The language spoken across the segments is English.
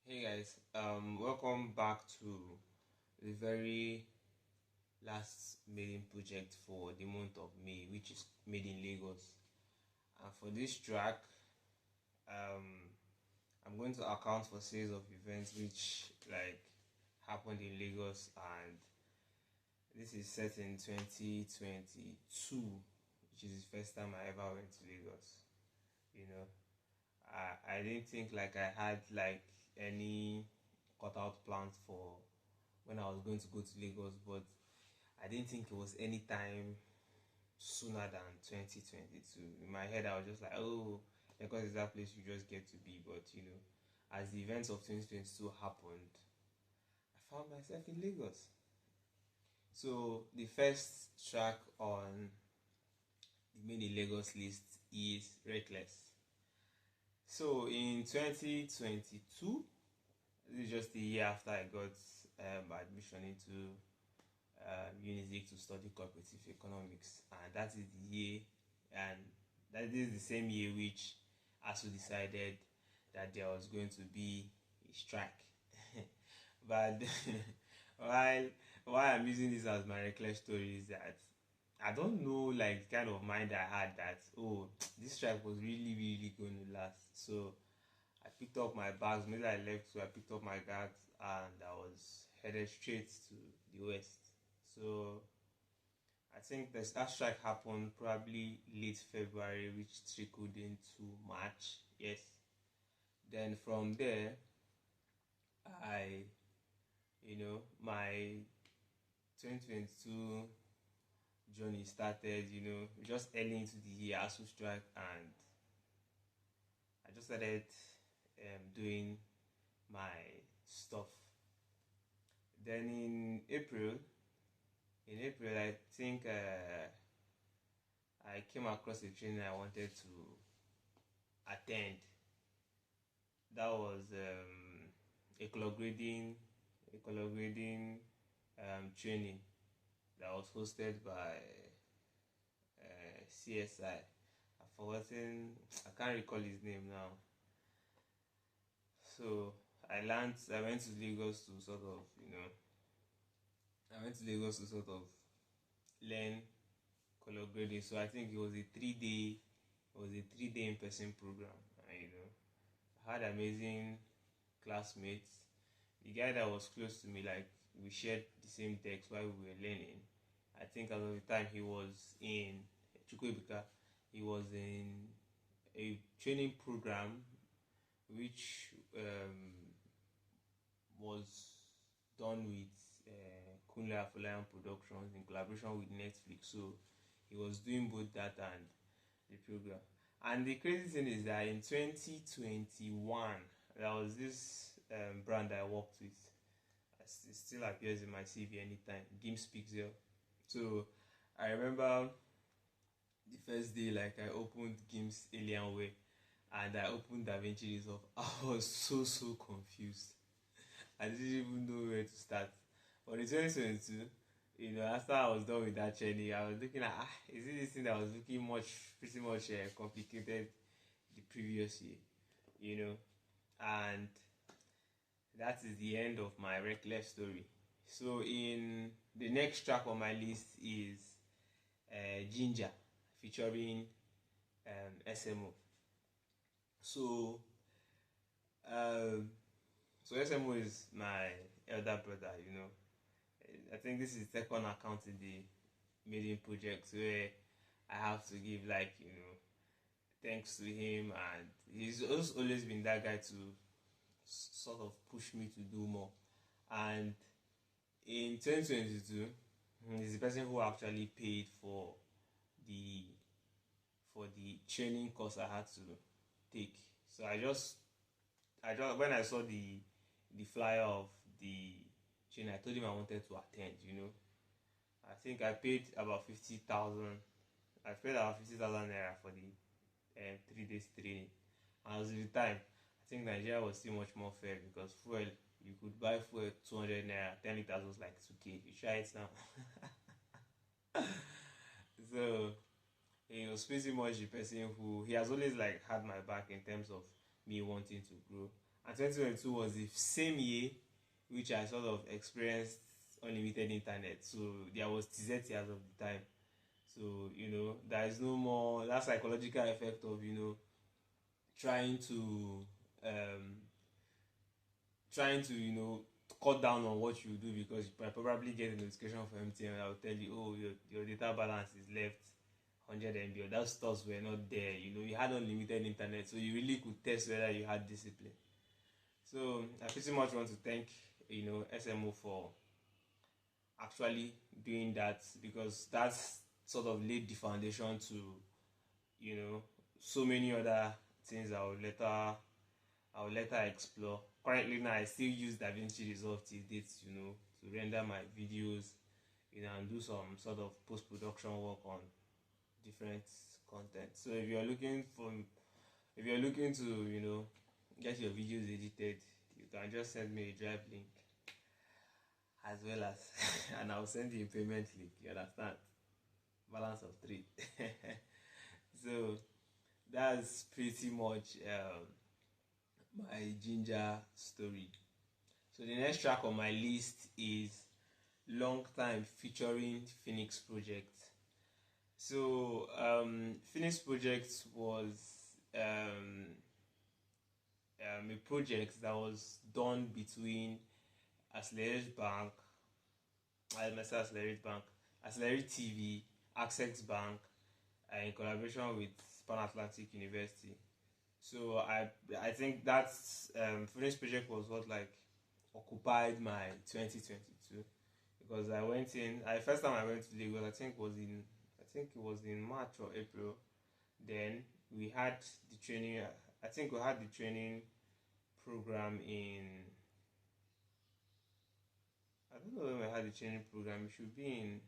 Hey guys, welcome back to the very last maiden project for the month of May, which is made in Lagos. And for this track, um, I'm going to account for series of events which happened in Lagos, and this is set in 2022, which is the first time I ever went to Lagos. You know, I didn't think I had any cut out plans for when I was going to go to Lagos, but I didn't think it was any time sooner than 2022. In my head, I was just like, oh, Lagos is that place you just get to be. But as the events of 2022 happened, I found myself in Lagos. So the first track on the mini Lagos list is Reckless. So in 2022, this is just the year after I got admission into Unizik to study cooperative economics, and that is the year, and that is the same year which ASU decided that there was going to be a strike. But while while I'm using this as my reckless story, is that I don't know the kind of mind I had that this strike was really going to last. So I picked up my bags. Maybe I left, so I picked up my bags and I was headed straight to the west. So I think that strike happened probably late February, which trickled into March. Yes. Then from there, I, my 2022 journey started. Just early into the year, ASU strike, and I just started doing my stuff. Then in April, I think I came across a training I wanted to attend. That was a color grading, training that was hosted by CSI. I've forgotten, I can't recall his name now. So I went to Lagos to sort of learn color grading. So I think it was a 3 day in person program. And, I had amazing classmates. The guy that was close to me, we shared the same text while we were learning. I think at the time he was in Chukwuebuka. He was in a training program which was done with Kunle Afolayan Productions in collaboration with Netflix. So he was doing both that and the program. And the crazy thing is that in 2021, there was this brand I worked with. It still appears in my CV anytime. Gims Pixel. So I remember the first day, I opened Gims Alienware and I opened DaVinci Resolve. I was so confused. I didn't even know where to start. But in 2022, after I was done with that training, I was looking at, is it this thing that was looking pretty much complicated the previous year, you know? And that is the end of my reckless story. So in the next track on my list is Ginger featuring SMO. So um, so SMO is my elder brother. I think this is the second account in the maiden project where I have to give thanks to him, and he's also always been that guy to sort of push me to do more. And in 2022, he's the person who actually paid the for the training course I had to take. So I just when I saw the flyer of the training, I told him I wanted to attend. I think I paid about 50,000. I paid about 50,000 naira for the 3 days training. And at the time, I think Nigeria was still much more fair because fuel, you could buy fuel 200 naira, 10 liters was like 2K. You try it now. So he was pretty much the person who he has always had my back in terms of me wanting to grow. And 2022 was the same year which I sort of experienced unlimited internet. So there was TZT as of the time. So there is no more that psychological effect of trying to um trying to cut down on what you do, because you might probably get a notification from MTN that will tell you, oh, your data balance is left 100 MB, or that stores were not there. You had unlimited internet, so you really could test whether you had discipline. So I pretty much want to thank SMO for actually doing that, because that's sort of laid the foundation to so many other things I will later explore. Currently now I still use DaVinci Resolve till date, to render my videos, and do some sort of post-production work on different content. So if you're looking to, get your videos edited, you can just send me a drive link, as well as and I'll send you a payment link, you understand? Balance of 3. So that's pretty much my ginger story. So the next track on my list is Long Time featuring Phoenix Project. So Phoenix Project was a project that was done between Accelerate Bank, Accelerate TV, Access Bank, in collaboration with Pan Atlantic University. So I think that's Phoenix Project was what occupied my 2022, because first time I went to Lagos, I think it was in March or April. Then we had the training. I think we had the training program in. I don't know when we had the training program. It should be in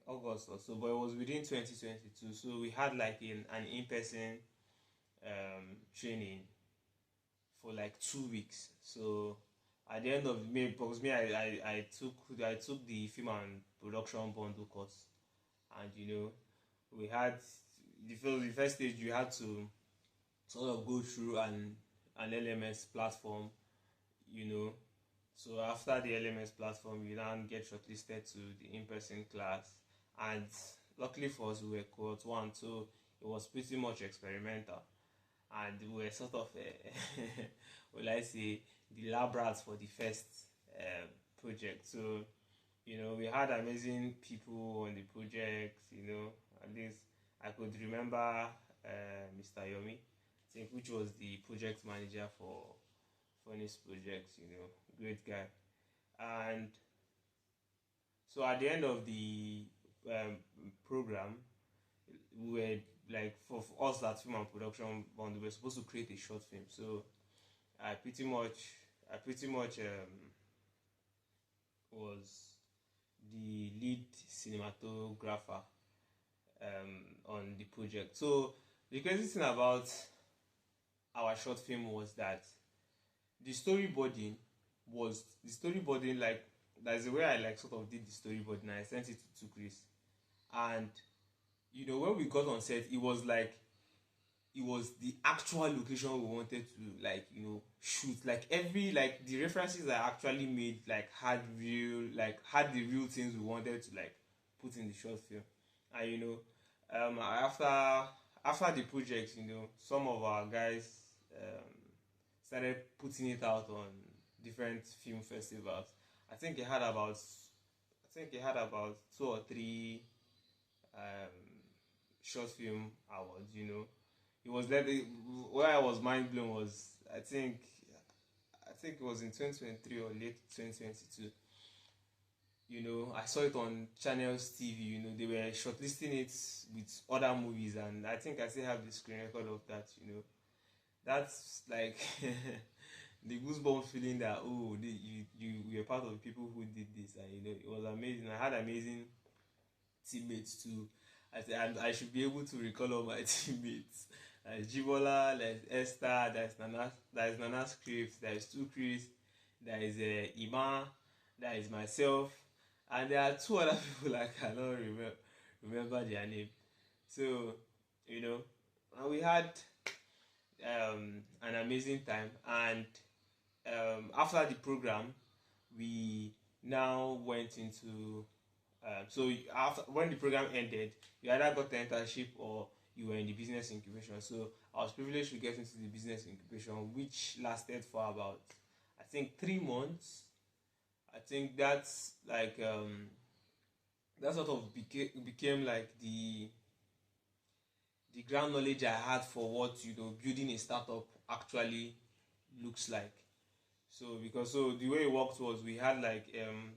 August or so, but it was within 2022. So we had an in-person training for 2 weeks. So at the end of May, because I took the film and production bundle course, and we had the first stage. You had to sort of go through an LMS platform, so after the LMS platform, you then get shortlisted to the in-person class. And luckily for us, we were cohort 1, so it was pretty much experimental, and we were sort of will I say, the lab rats for the first project. So we had amazing people on the project. At least I could remember Mr. Yomi, I think, which was the project manager for this project. Great guy. And so at the end of the program, we were for us that film and production bond, we were supposed to create a short film. So I pretty much was the lead cinematographer on the project. So the crazy thing about our short film was that the storyboarding that's the way I sort of did the storyboarding. I sent it to Chris, and when we got on set, it was the actual location we wanted to shoot. The references I actually made had the real things we wanted to put in the short film. And after the project, some of our guys started putting it out on different film festivals. I think he had about 2 or 3 short film awards. It was where I was mind blown was I think it was in 2023 or late 2022. I saw it on Channels TV. They were shortlisting it with other movies, and I think I still have the screen record of that. That's the goosebumps feeling that you were part of the people who did this, and it was amazing. I had amazing teammates too. I should be able to recall all my teammates. There's Jibola, there's Esther, there's Nana Script, there's 2 Chris, there is Ima, there is myself, and there are 2 other people I cannot remember their name. So and we had an amazing time. And after the program, we now went into so after when the program ended, you either got the internship or you were in the business incubation. So I was privileged to get into the business incubation, which lasted for about, I think, 3 months. I think that's like that sort of became like the ground knowledge I had for what building a startup actually looks like. So because so the way it worked was we had like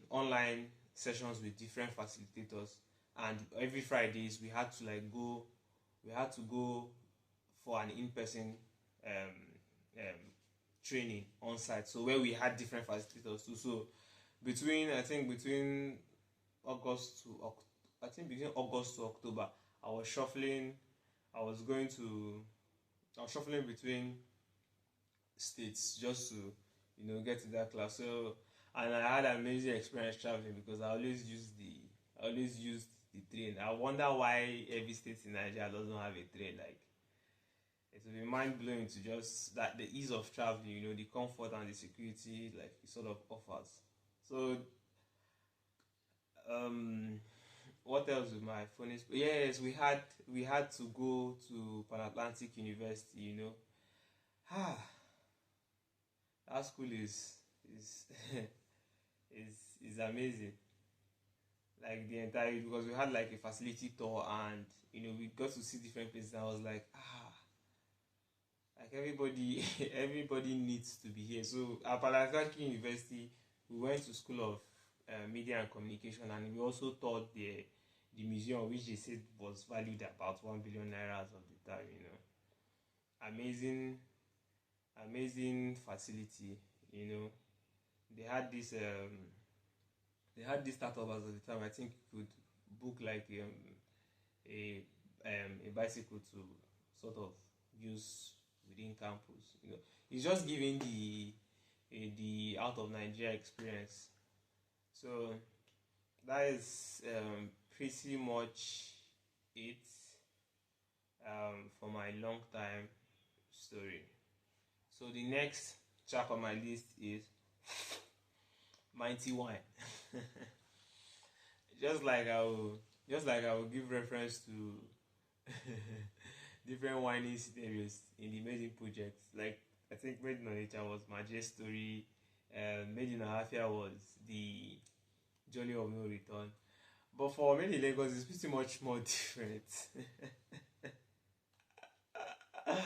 online sessions with different facilitators, and every Fridays we had to go for an in-person um, training on site. So where we had different facilitators too. So between August to I think between August to October, I was shuffling. I was going to I was shuffling between states just to get to that class. So and I had an amazing experience traveling because I always used the train. I wonder why every state in Nigeria doesn't have a train. Like it would be mind blowing to just that the ease of traveling, the comfort and the security like it sort of offers. So um what else with my funny yes, we had to go to Pan Atlantic University, ah, that school is is amazing. Like the entire because we had like a facility tour, and we got to see different places. And I was like, like everybody everybody needs to be here. So at Pan Atlantic University, we went to School of Media and Communication, and we also taught the museum, which they said was valued at about 1 billion naira of the time. Amazing, amazing facility. They had this startup as of the time. I think you could book like a a bicycle to sort of use within campus. It's just giving the out of Nigeria experience. So that is pretty much it for my long time story. So the next track on my list is Mighty Wine. just like I will give reference to different whining scenarios in the Made in project. Like I think Made in Onitsha was Maje's story, Made in Ahafia was the Journey of No Return. But for Made in Lagos, it's pretty much more different. I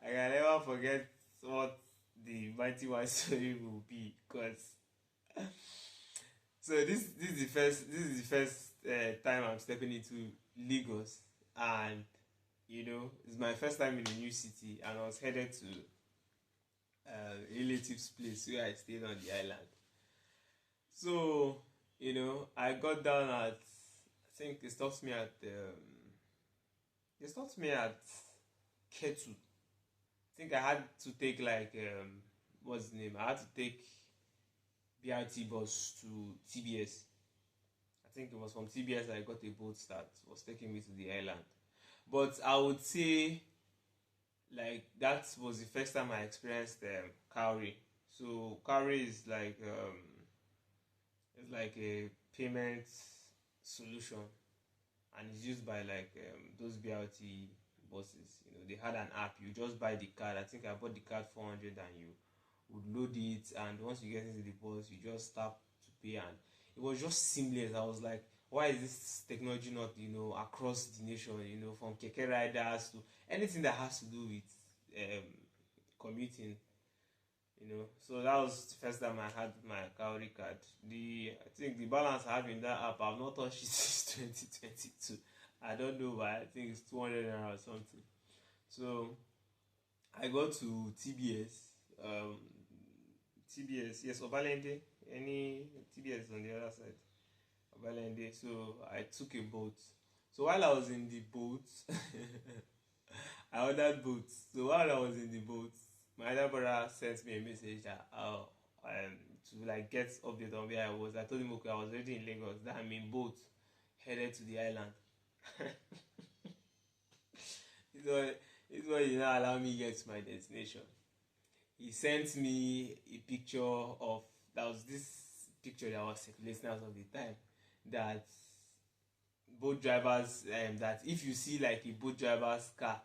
can never forget what the Mighty Wine story will be, because so this is the first time I'm stepping into Lagos, and it's my first time in a new city, and I was headed to a relative's place where I stayed on the island. So I got down at, I think they stopped me at Ketu. I think I had to take like what's the name? I had to take BRT bus to TBS. I think it was from TBS I got a boat that was taking me to the island. But I would say like that was the first time I experienced cowrie. So cowrie is like it's like a payment solution, and it's used by like those BRT buses. They had an app. You just buy the card. I think I bought the card 400, and you would load it, and once you get into the bus, you just tap to pay, and it was just seamless. I was like, why is this technology not across the nation? From keke riders to anything that has to do with commuting. So that was the first time I had my cowrie card. I think the balance I have in that app, I've not touched it since 2022. I don't know why. I think it's 200 naira or something. So I go to TBS. TBS, yes, Obalende. Any TBS on the other side, Obalende. So I took a boat. So while I was in the boat, I ordered boats. So while I was in the boat, my other brother sent me a message that to like get update on where I was. I told him okay, I was already in Lagos, that I'm in boat headed to the island. so This one did not allow me get to my destination. He sent me a picture of, that was this picture that was circulating as of the time, that boat drivers, that if you see like a boat driver's car,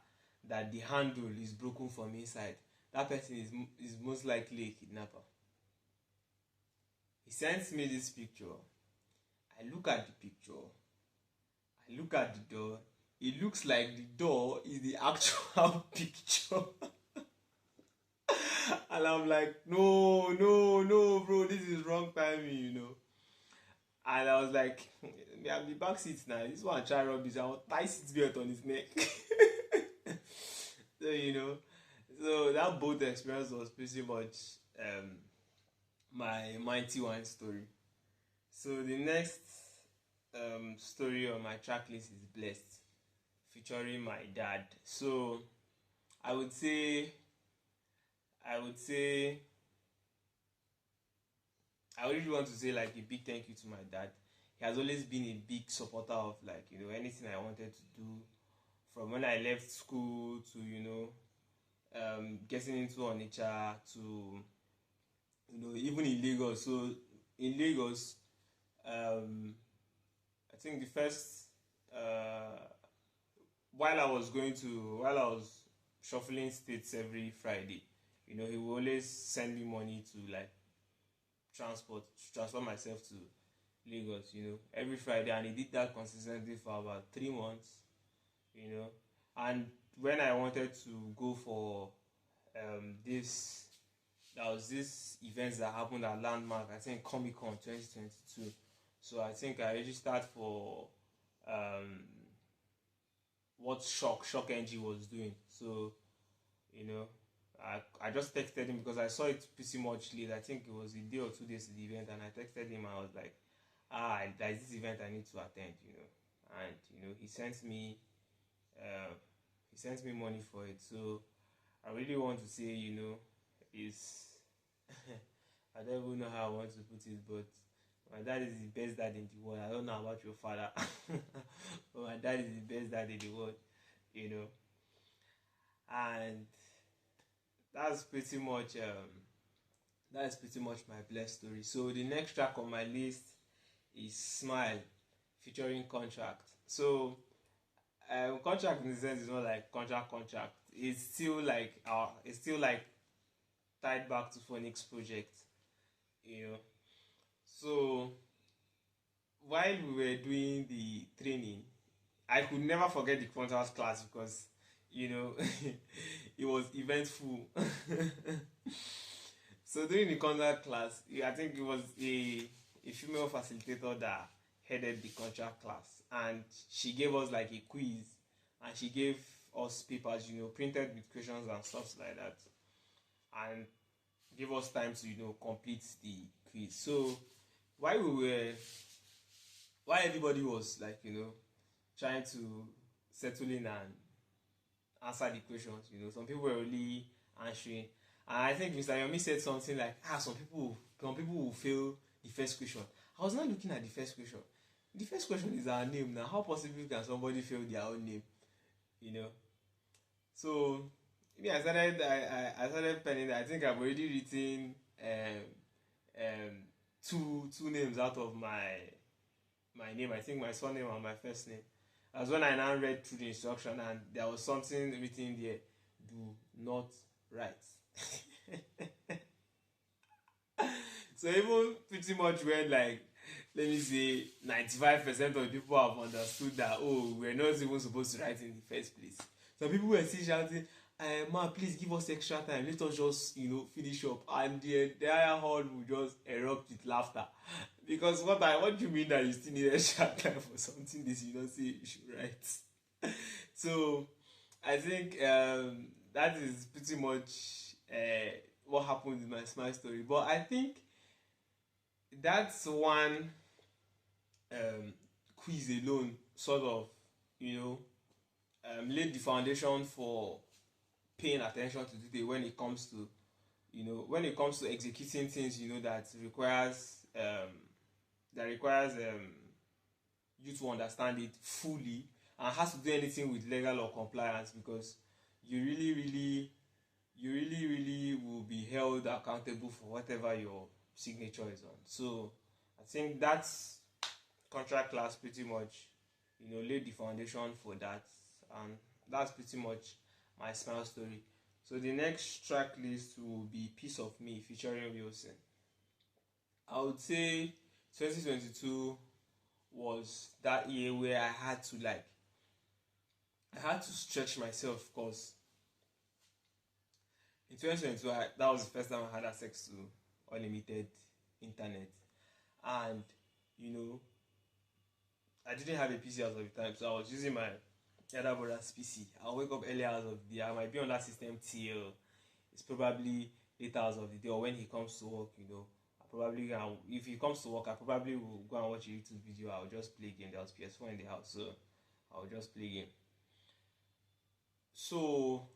that the handle is broken from inside, that person is most likely a kidnapper. He sends me this picture. I look at the picture. I look at the door. It looks like the door is the actual picture. And I'm like, no, no, no, bro, this is wrong timing, you know. And I was like, me have the back seat now. This one try rubbish. I will tie seatbelt on his neck. So you know, so that boat experience was pretty much my mighty wine story. So the next story on my track list is Blessed, featuring my dad. So I would say, I would say, I really want to say like a big thank you to my dad. He has always been a big supporter of, like, you know, anything I wanted to do, from when I left school to, you know, getting into Onitsha to, you know, even in Lagos. So in Lagos, I think the first while I was shuffling states every Friday, you know, he will always send me money to like transfer myself to Lagos, you know, every Friday, and he did that consistently for about 3 months, you know. And when I wanted to go for this, there was this events that happened at Landmark, I think Comic Con 2022. So I think I registered for what Shock NG was doing. So, you know, I just texted him because I saw it pretty much late. I think it was a day or 2 days to the event, and I texted him. I was like, there's this event I need to attend, you know. And you know, he sent me money for it. So I really want to say, you know, is I don't even know how I want to put it, but my dad is the best dad in the world. I don't know about your father, but my dad is the best dad in the world, you know. And that's pretty much my blessed story. So the next track on my list is Smile, featuring Contract. So Contract in the sense is not like contract. It's still like tied back to Phoenix project, you know. So while we were doing the training, I could never forget the contract class because, you know, it was eventful. So during the contract class, I think it was a female facilitator that headed the contract class, and she gave us like a quiz, and she gave us papers, you know, printed with questions and stuff like that, and gave us time to, you know, complete the quiz. So while while everybody was like, you know, trying to settle in and answer the questions, you know, some people were really answering. And I think Mr. Yomi said something like, some people will fail the first question. I was not looking at the first question. The first question is our name now. How possibly can somebody fail their own name? You know? So I started penning. I think I've already written two names out of my name. I think my surname and my first name. As when I now read through the instruction, and there was something written there: do not write. So even pretty much when, like, let me say 95% of the people have understood that, oh, we're not even supposed to write in the first place. Some people were still shouting, ma, please give us extra time, let us just, you know, finish up. And the entire hall will just erupt with laughter. Because what do you mean that you still need extra time for something this you don't say you should write? So I think that is pretty much what happened with my Smile story. But I think that's one quiz alone sort of, you know, laid the foundation for paying attention to detail when it comes to, you know, executing things, you know, that requires you to understand it fully, and has to do anything with legal or compliance, because you really will be held accountable for whatever your signature is on. So I think that's contract class pretty much, laid the foundation for that, and that's pretty much my smile story. So the next track list will be Piece of Me featuring Willscene. I would say 2022 was that year where I had to stretch myself, because in 2022 that was the first time I had access to unlimited internet, and you know I didn't have a PC as of the time, so I was using my elder brother's PC. I'll wake up early hours of the day. I might be on that system till it's probably late hours of the day, or when he comes to work, I probably if he comes to work, I probably will go and watch a YouTube video. I'll just play game. There was PS4 in the house, so I'll just play game. So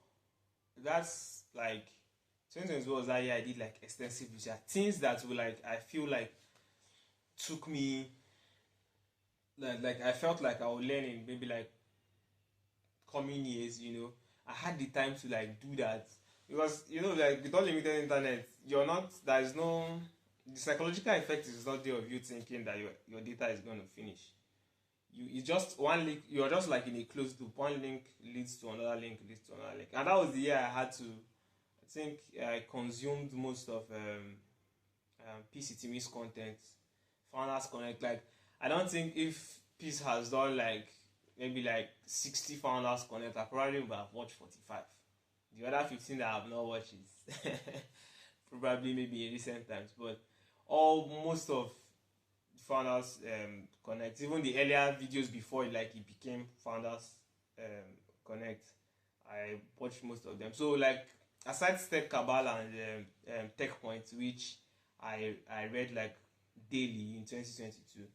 that's like 2022 was that year I did like extensive research, things that were like I feel like took me like I felt like I would learn in maybe like coming years. I had the time to like do that, because like with unlimited internet, there's no, the psychological effect is not there of you thinking that your data is going to finish. It's just one link. You're just like in a closed loop. One link leads to another link, and that was the year I had to. I think I consumed most of PCTM's content, Founders Connect. Like, I don't think if Peace has done like maybe like 60 Founders Connect, I probably would have watched 45. The other 15 that I have not watched is probably maybe in recent times, but most of Founders Connect, even the earlier videos before it became Founders Connect, I watched most of them. So like, aside Tech Cabal and Tech Point, which I read like daily in 2022,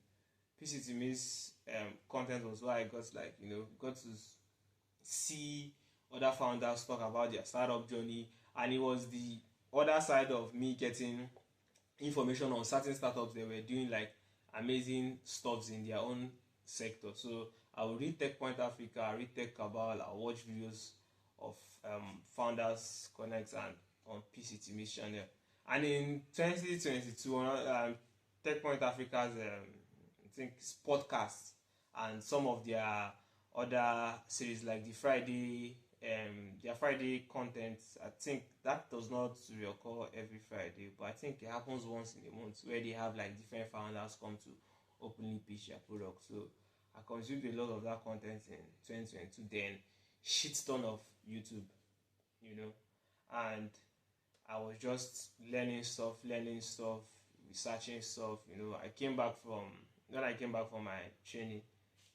PCTM's content was where I got to see other founders talk about their startup journey, and it was the other side of me getting information on certain startups that were doing like amazing stuffs in their own sector. So I will read Tech Point Africa, I read Tech Cabal, I'll watch videos of Founders Connect and on PCTM's channel. And in 2022, Tech Point Africa's I think podcast and some of their other series like their Friday content, I think that does not reoccur every Friday, but I think it happens once in a month, where they have like different founders come to openly pitch their product. So I consumed a lot of that content in 2022. Then shitstorm of YouTube, and I was just learning stuff, researching stuff. I came back from my training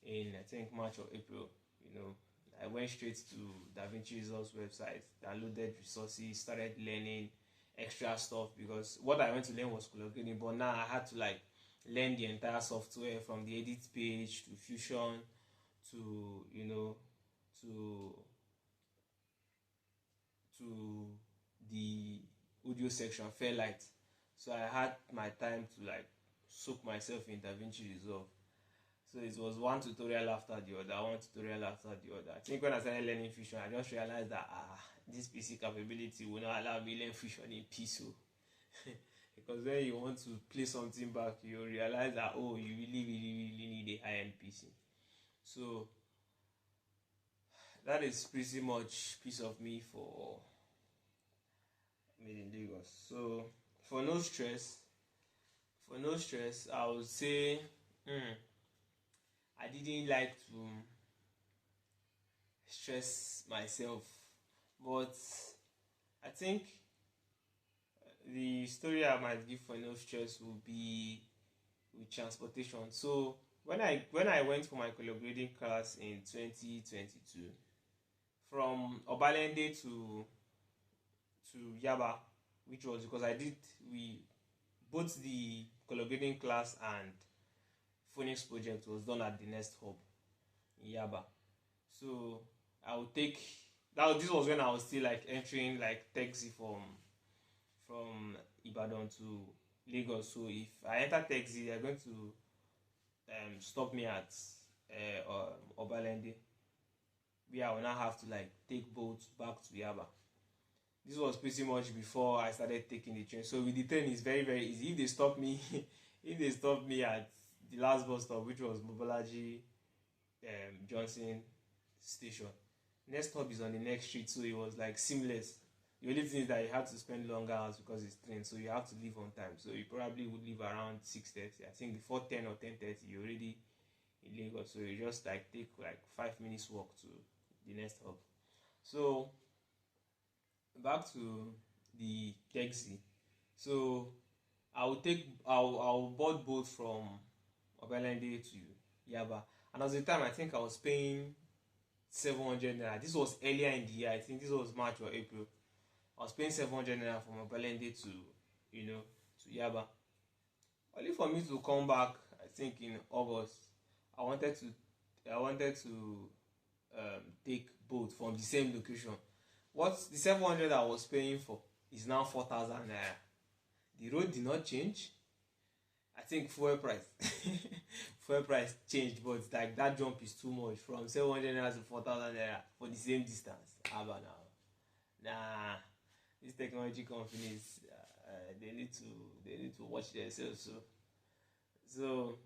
in I think March or April. I went straight to DaVinci Resource website, downloaded resources, started learning extra stuff, because what I went to learn was color grading, but now I had to like learn the entire software from the edit page to Fusion to to the audio section, Fairlight. So I had my time to like soak myself in DaVinci Resolve. So it was one tutorial after the other. I think when I started learning Fusion, I just realized that this PC capability will not allow me to learn Fusion in PC. Because when you want to play something back, you realize that you really, really, really need a high-end PC. So that is pretty much Piece of Me for Made in Lagos. So for no stress, I would say I didn't like to stress myself, but I think the story I might give for no stress will be with transportation. So when I went for my color grading class in 2022, from Obalende to Yaba, which was because both the color grading class and Phoenix project was done at the Nest Hub in Yaba. So I would take this was when I was still like entering like taxi from Ibadan to Lagos. So if I enter taxi, they're going to stop me at Obalende. where I will now have to like take boat back to Yaba. This was pretty much before I started taking the train. So with the train, it's very very easy. If they stop me, if they stop me at the last bus stop, which was Mobolaji Johnson Station, next stop is on the next street, so it was like seamless. The only thing is that you have to spend longer hours because it's train, so you have to leave on time. So you probably would leave around 6:30. I think before 10 or 10:30, you're already in Lagos. So you just like take like 5 minutes walk to the next hub. So back to the taxi. So I'll board boat from Obelende to Yaba. And at the time I think I was paying 700 naira. This was earlier in the year. I think this was March or April. I was paying 700 naira from Obelende to to Yaba. Only for me to come back, I think in August. I wanted to take boat from the same location. What the 700 I was paying for is now 4,000 naira. The road did not change. I think fuel price fuel price changed, but like that jump is too much from 700 naira to 4,000 naira for the same distance. Abba now, nah, these technology companies they need to watch themselves. So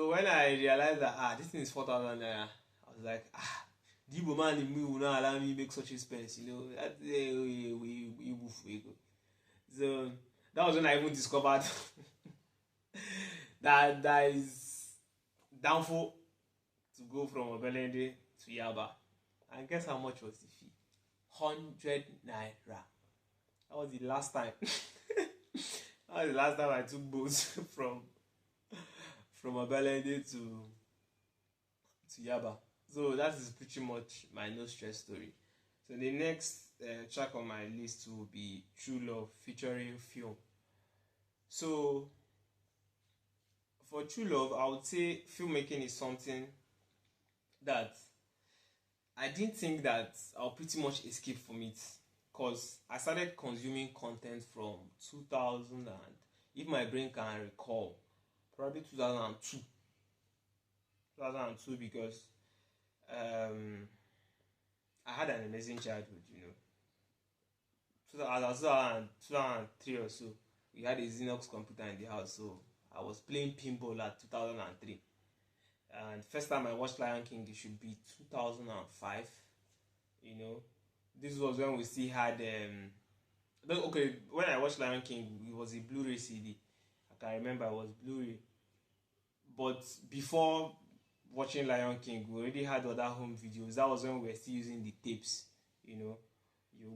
when I realized that this thing is 4,000 naira, I was like the Igbo man in me will not allow me make such expense. That we go. So that was when I even discovered that is downfall to go from Obelende to Yaba. And guess how much was the fee? 100 naira. That was the last time. That was the last time I took boats from Obelende to Yaba. So that is pretty much my no stress story. So the next track on my list will be True Love featuring film. So for True Love, I would say filmmaking is something that I didn't think that I'll pretty much escape from it, because I started consuming content from 2000 and, if my brain can recall, probably 2002. 2002, because I had an amazing childhood, 2003 or so, we had a Xerox computer in the house, so I was playing pinball at 2003. And first time I watched Lion King, it should be 2005. This was when we still had when I watched Lion King, it was a Blu-ray CD. I can remember it was Blu-ray. But before watching Lion King, we already had other home videos. That was when we were still using the tapes. You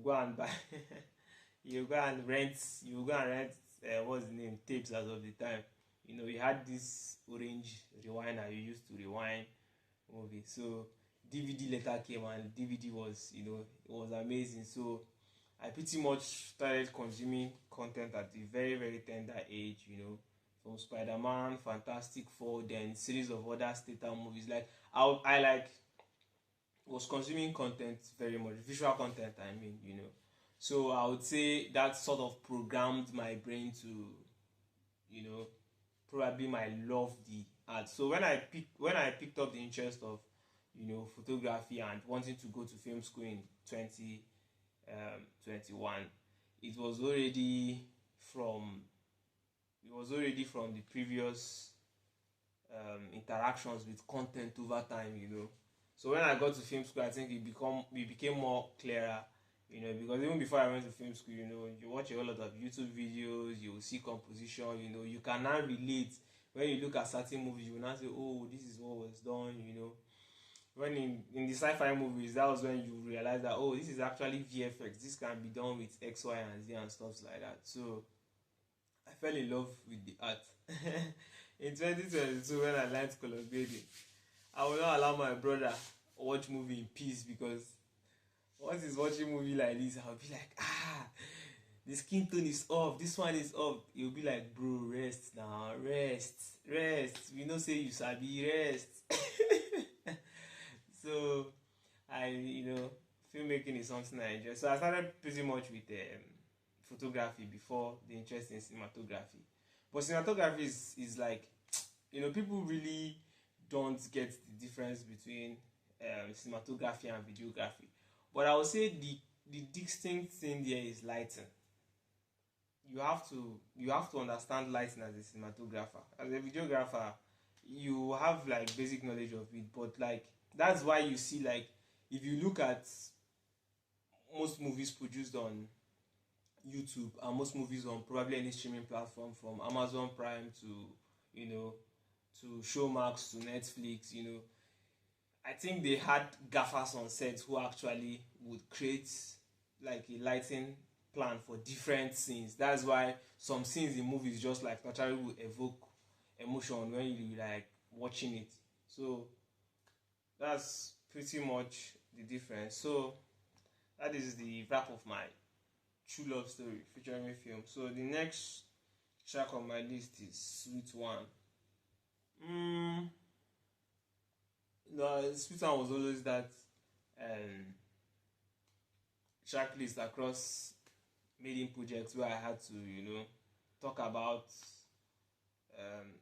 go and buy you go and rent what's the name, tapes as of the time. You had this orange rewinder you used to rewind movie. So DVD later came, and DVD was it was amazing. So I pretty much started consuming content at a very very tender age, from Spider-Man, Fantastic Four, then series of other Statham movies. Like I was consuming content very much, visual content. I mean, So I would say that sort of programmed my brain to, probably my love the art. So when I picked up the interest of, photography and wanting to go to film school in 2021, it was already from the previous interactions with content over time. So when I got to film school, I think it became more clearer. Because even before I went to film school, you watch a whole lot of YouTube videos, you see composition, you can now relate. When you look at certain movies, you will now say, oh, this is what was done, When in the sci-fi movies, that was when you realize that, oh, this is actually VFX. This can be done with X, Y, and Z and stuff like that. So I fell in love with the art. In 2022, when I learned color grading, I will not allow my brother watch movie in peace, because once he's watching movie like this, I'll be like, the skin tone is off, this one is off. He'll be like, bro, rest now, rest. We know say you sabi, rest. So filmmaking is something I enjoy. So I started pretty much with photography before the interest in cinematography. But cinematography is like, people really don't get the difference between cinematography and videography. But I would say the distinct thing there is lighting. You have to understand lighting as a cinematographer. As a videographer, you have like basic knowledge of it, but like that's why you see, like, if you look at most movies produced on YouTube and most movies on probably any streaming platform, from Amazon Prime to, you know, to Showmax to Netflix, I think they had gaffers on set who actually would create like a lighting plan for different scenes. That's why some scenes in movies just like naturally will evoke emotion when you like watching it. So that's pretty much the difference. So that is the wrap of my true love story featuring a film. So the next track on my list is Sweet One. No, Sweet One was always that um, track list across maiden projects where I had to, talk about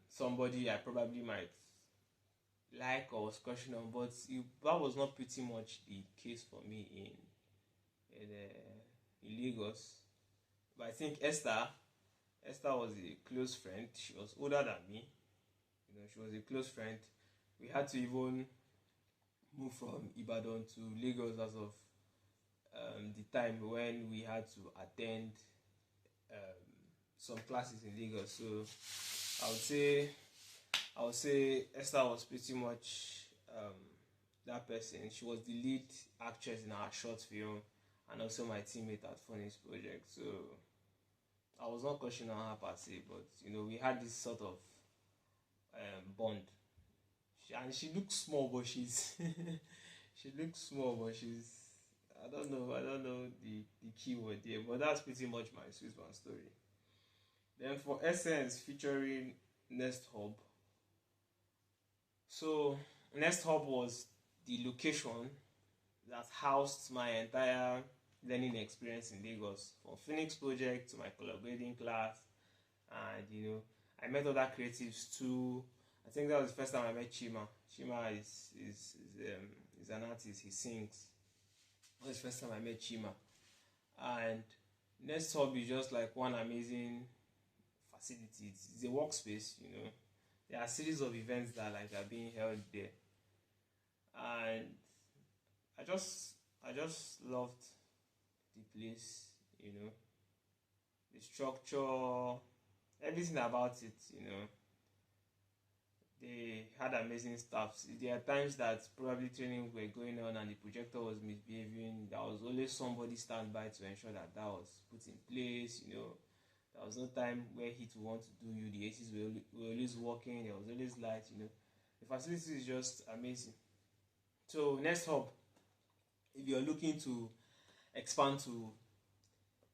somebody I probably might like or was crushing on, but that was not pretty much the case for me in Lagos. But I think Esther was a close friend. She was older than me. She was a close friend. We had to even move from Ibadan to Lagos as of the time when we had to attend some classes in Lagos. So I would say Esther was pretty much that person. She was the lead actress in our short film and also my teammate at Funny's project. So I was not questioning her per se, but we had this sort of bond. She looks small, but she's she looks small, but she's I don't know the keyword there, but that's pretty much my Sweet One story. Then for Essence featuring Nest Hub. So Nest Hub was the location that housed my entire learning experience in Lagos, from Phoenix project to my collaborating class, and I met other creatives too. I think that was the first time I met Chima. Chima is an artist. He sings. That was the first time I met Chima. And Nest Hub is just like one amazing facility. It's a workspace. There are a series of events that like are being held there, and I just loved the place. The structure, everything about it. They had amazing staffs. There are times that probably training were going on and the projector was misbehaving. There was always somebody standby to ensure that was put in place. There was no time where heat would want to do you. The ACs were always working. There was always light. The facility is just amazing. So Next Hub, if you're looking to expand to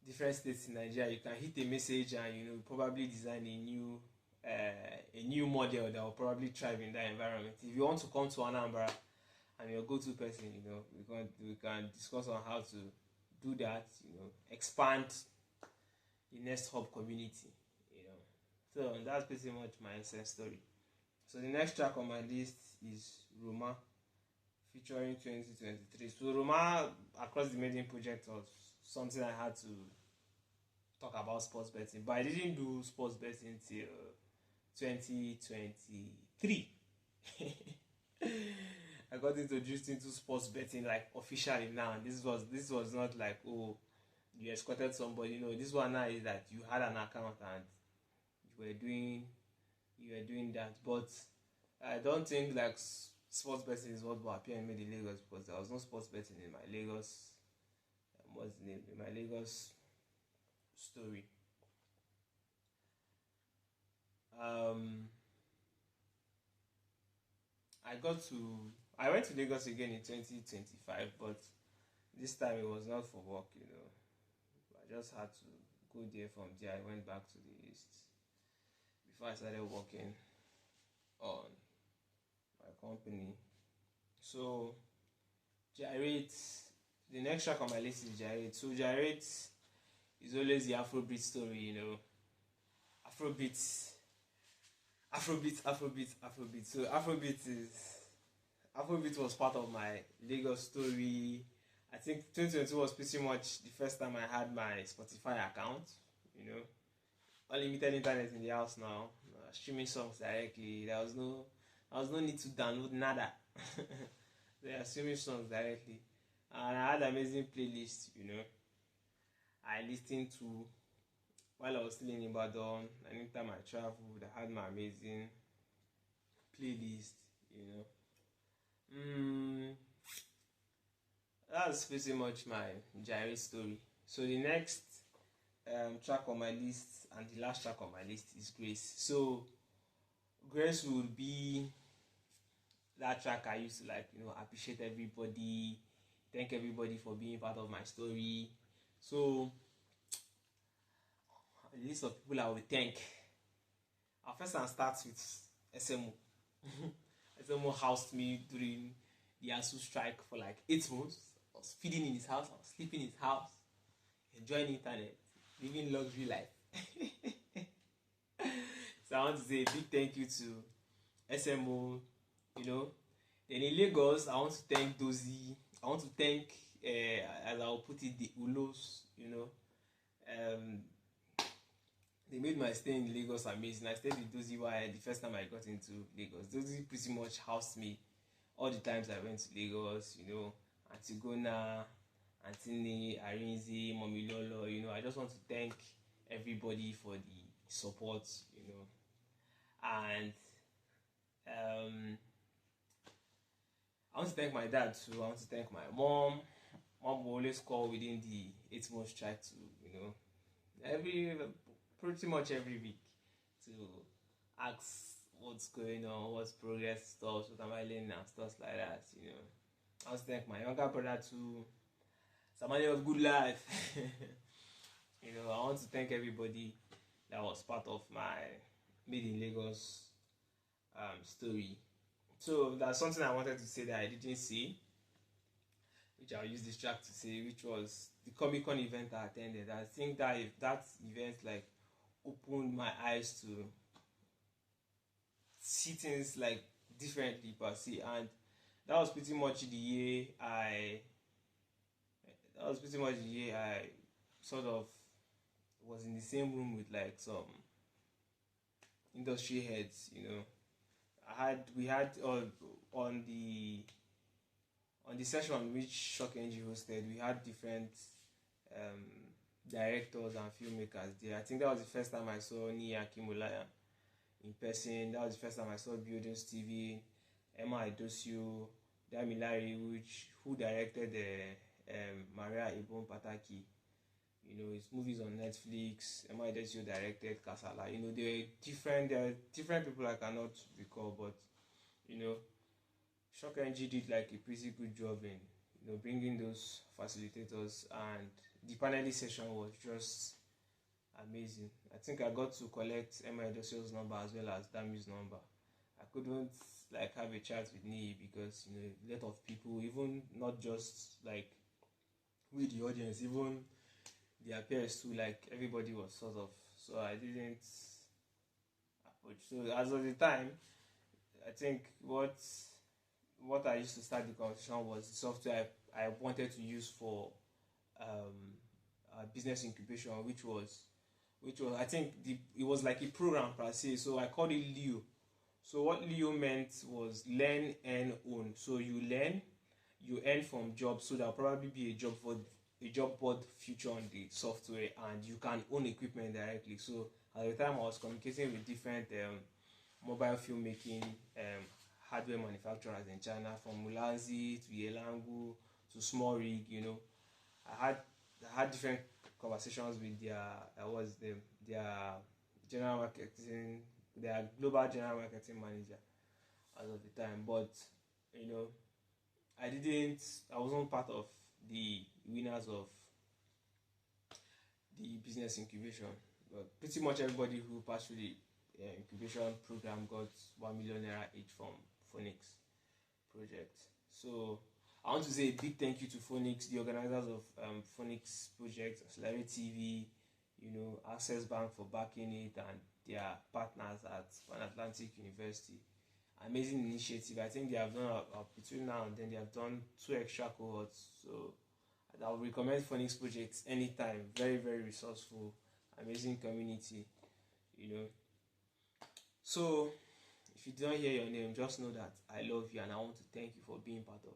different states in Nigeria, you can hit a message and probably design a new model that will probably thrive in that environment. If you want to come to Anambra and you're a go-to person, we can discuss on how to do that. Expand the Nest Hub community. So that's pretty much my Essence story. So the next track on my list is Roma featuring 2023. So Roma across the maiden project was something I had to talk about sports betting, but I didn't do sports betting till 2023. I got introduced into sports betting like officially now. This was not like, oh, you escorted somebody. This one now is that you had an account and you were doing that. But I don't think like sports betting is what will appear in Lagos, because there was no sports betting in my Lagos. What's the name? In my Lagos story. I went to Lagos again in 2025, but this time it was not for work. I just had to go there. From there I went back to the east before I started working on my company. So Gyrate, the next track on my list is Gyrate. So Gyrate is always the Afrobeat story. Afrobeat. So Afrobeat was part of my Lagos story. I think 2022 was pretty much the first time I had my Spotify account. You know, unlimited internet in the house now, streaming songs directly. There was no need to download nada. They are streaming songs directly, and I had amazing playlists. I listened to while I was still in Ibadan. Anytime I traveled, I had my amazing playlist. You know, that's pretty much my Jairi story. So the next track on my list and the last track on my list is Grace. So Grace would be that track I used to appreciate everybody, thank everybody for being part of my story. So a list of people I will thank. I'll first and start with SMO. SMO housed me during the ASU strike for like 8 months. I was feeding in his house, I was sleeping in his house, enjoying internet, living luxury life. So I want to say a big thank you to SMO. Then in Lagos, I want to thank Dozy. I want to thank, as I'll put it, the Ulos. They made my stay in Lagos amazing. I stayed with Dozy the first time I got into Lagos. Dozy pretty much housed me all the times I went to Lagos. Antigona, Antini, Arinze, Momilolo. I just want to thank everybody for the support. And I want to thank my dad too. I want to thank my mom. Mom will always call within the 8 months strike to, pretty much every week to ask what's going on, what's progress, stuff, what am I learning and stuff like that. I want to thank my younger brother too. Somebody of good life. I want to thank everybody that was part of my Made in Lagos story. So that's something I wanted to say that I didn't say, which I'll use this track to say, which was the Comic-Con event I attended. I think that if that event opened my eyes to see things differently per se, and that was pretty much the year I sort of was in the same room with some industry heads. We had on the session which Shock NG hosted, we had different directors and filmmakers there. I think that was the first time I saw Nia Kimolaya in person. That was the first time I saw Building Stevie, Emma Idosio, Damilari, who directed Maria Ibon Pataki. His movies on Netflix. Emma Idosio directed Kasala. There are different people I cannot recall, but Shock NG did a pretty good job in bringing those facilitators, and the panelist session was just amazing. I think I got to collect Emma Edosio's number as well as Dami's number. I couldn't have a chat with Nii because a lot of people, even not just with the audience, even their peers too, everybody was sort of, so I didn't approach. So as of the time, I think what I used to start the conversation was the software I wanted to use for business incubation, which was I think it was like a program per se. So I called it Leo. So what Leo meant was learn, earn, own. So you learn, you earn from jobs. So there'll probably be a job board feature on the software, and you can own equipment directly. So at the time I was communicating with different mobile filmmaking hardware manufacturers in China, from Mulanzi to Yelangu to Small Rig. I had different conversations with their general marketing, their global general marketing manager as of the time. But I wasn't part of the winners of the business incubation. But pretty much everybody who passed through the incubation program got 1 million naira each from Phoenix project. So I want to say a big thank you to Phoenix, the organizers of Phoenix project, Accelerate TV, Access Bank for backing it, and their partners at Pan Atlantic University. amazing initiative. I think they have done between now and then they have done 2 extra cohorts. So I would recommend Phoenix Projects anytime. Very, very resourceful, amazing community, you know. So if you don't hear your name, just know that I love you and I want to thank you for being part of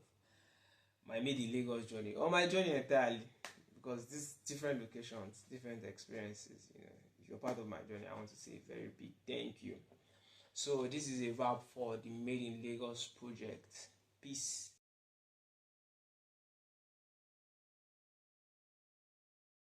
my Made in Lagos journey, or my journey entirely, because these different locations, different experiences, you know, if you're part of my journey, I want to say a very big thank you. So this is a wrap for the Made in Lagos project. Peace.